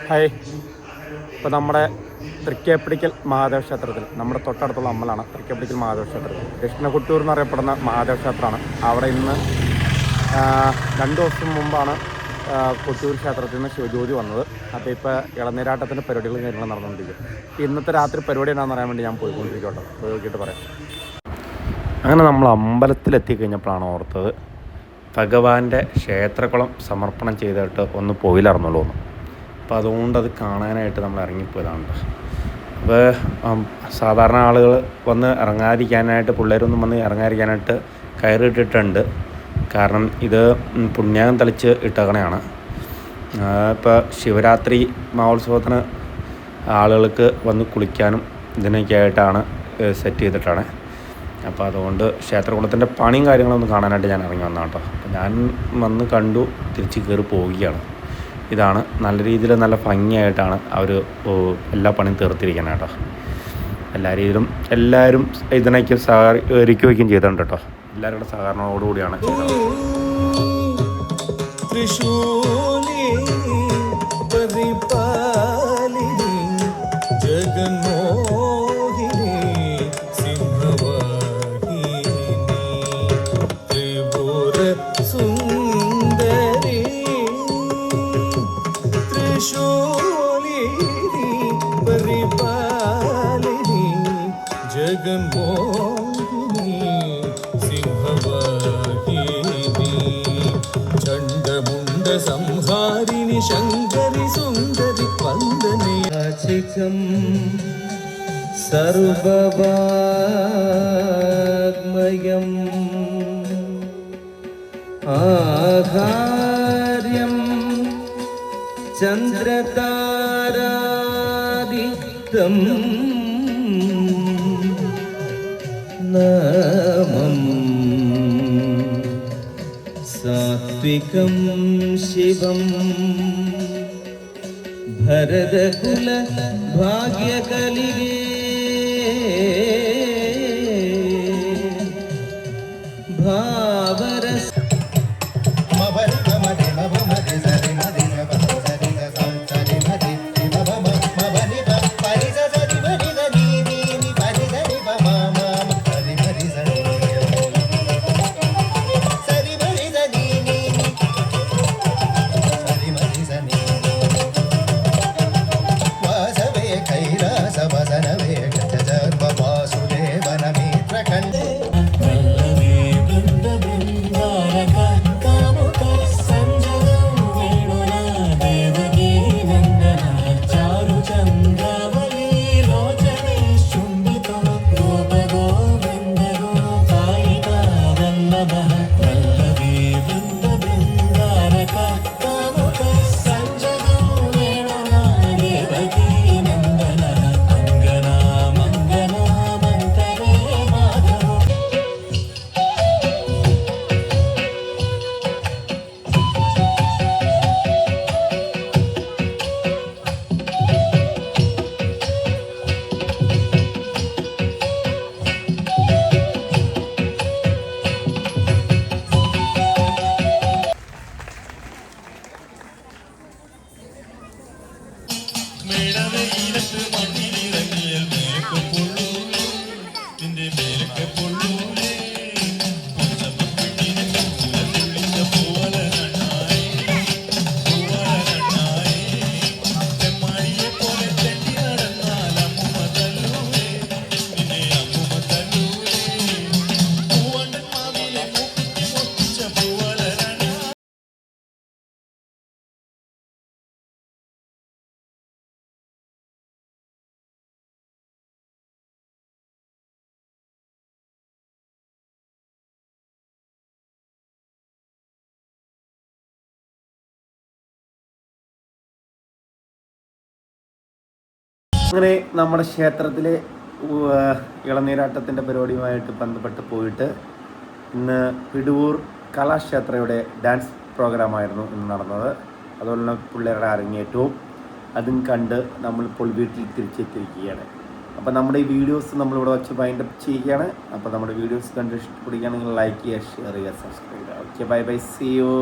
Hi. ഇപ്പോൾ നമ്മുടെ തൃക്കേപ്പടിക്കൽ മഹാദേവ ക്ഷേത്രത്തിൽ, നമ്മുടെ തൊട്ടടുത്തുള്ള അമ്പലമാണ് തൃക്കേപ്പടിക്കൽ മഹാദേവ ക്ഷേത്രത്തിൽ. കൃഷ്ണകുട്ടൂർ എന്നറിയപ്പെടുന്ന മഹാദേവ ക്ഷേത്രമാണ്. അവിടെ ഇന്ന് 2 ദിവസം മുമ്പാണ് കൊട്ടൂർ ക്ഷേത്രത്തിൽ നിന്ന് ശിവജ്യോതി വന്നത്. അപ്പോൾ ഇപ്പോൾ ഇളനീരാട്ടത്തിൻ്റെ പരിപാടികൾ കാര്യങ്ങൾ നടന്നുകൊണ്ടിരിക്കും. ഇന്നത്തെ രാത്രി പരിപാടി എന്താണെന്ന് അറിയാൻ വേണ്ടി ഞാൻ പോയിക്കൊണ്ടിരിക്കട്ടോ, പോയി നോക്കിയിട്ട് പറയാം. അങ്ങനെ നമ്മൾ അമ്പലത്തിലെത്തിക്കഴിഞ്ഞപ്പോഴാണ് ഓർത്തത് ഭഗവാന്റെ ക്ഷേത്രക്കുളം സമർപ്പണം ചെയ്തിട്ട് ഒന്ന് പോയില്ലായിരുന്നുള്ളൂ. അപ്പോൾ അതുകൊണ്ട് അത് കാണാനായിട്ട് നമ്മൾ ഇറങ്ങിപ്പോയതാണ്. അപ്പോൾ സാധാരണ ആളുകൾ വന്ന് ഇറങ്ങാതിരിക്കാനായിട്ട്, പിള്ളേരൊന്നും വന്ന് ഇറങ്ങാതിരിക്കാനായിട്ട് കയറിയിട്ടിട്ടുണ്ട്. കാരണം ഇത് പുണ്യാകം തളിച്ച് ഇട്ടകണയാണ്. ഇപ്പോൾ ശിവരാത്രി മഹോത്സവത്തിന് ആളുകൾക്ക് വന്ന് കുളിക്കാനും ഇതിനൊക്കെ ആയിട്ടാണ് സെറ്റ് ചെയ്തിട്ടാണ്. അപ്പോൾ അതുകൊണ്ട് ക്ഷേത്രകുളത്തിൻ്റെ പണിയും കാര്യങ്ങളൊന്നും കാണാനായിട്ട് ഞാൻ ഇറങ്ങി വന്നതാണ് കേട്ടോ. അപ്പോൾ ഞാൻ വന്ന് കണ്ടു, തിരിച്ച് കയറി പോവുകയാണ്. ഇതാണ് നല്ല രീതിയിൽ നല്ല ഭംഗിയായിട്ടാണ് അവർ എല്ലാ പണിയും തീർത്തിരിക്കുന്നത് കേട്ടോ. എല്ലാ രീതിയിലും എല്ലാവരും ഇതിനൊക്കെ സഹകരിക്കുകയും ചെയ്തിട്ടുണ്ട് കേട്ടോ. എല്ലാവരുടെ സഹകരണത്തോടുകൂടിയാണ് ചെയ്തത്. ജഗന്മോഹിനി സിംഹവാഹിനി ചണ്ഡമുണ്ഡ സംഹാരിണി ശങ്കരി സുന്ദരി വന്ദനയാചികം സർവവാഗ്മയം ആഹാര്യം ചന്ദ്രതാരാദിക്തം നാമം സാത്വികം ശിവം ഭരതകുല ഭാഗ്യകലികേ ഭാവരസ അങ്ങനെ നമ്മുടെ ക്ഷേത്രത്തിലെ ഇളനീരാട്ടത്തിൻ്റെ പരിപാടിയുമായിട്ട് ബന്ധപ്പെട്ട് പോയിട്ട് ഇന്ന് പിടുവൂർ കലാക്ഷേത്രയുടെ ഡാൻസ് പ്രോഗ്രാമായിരുന്നു ഇന്ന് നടന്നത്. അതുപോലെ തന്നെ പിള്ളേരുടെ അരങ്ങേറ്റവും അതും കണ്ട് നമ്മളിപ്പോൾ വീട്ടിൽ തിരിച്ചെത്തിയിരിക്കുകയാണ്. അപ്പോൾ നമ്മുടെ ഈ വീഡിയോസ് നമ്മളിവിടെ വെച്ച് വൈൻഡപ്പ് ചെയ്യുകയാണ്. അപ്പോൾ നമ്മുടെ വീഡിയോസ് കണ്ട് ഇഷ്ടപ്പെടുകയാണെങ്കിൽ ലൈക്ക് ചെയ്യുക, ഷെയർ ചെയ്യുക, സബ്സ്ക്രൈബ് ചെയ്യുക. Okay, bye bye, see U.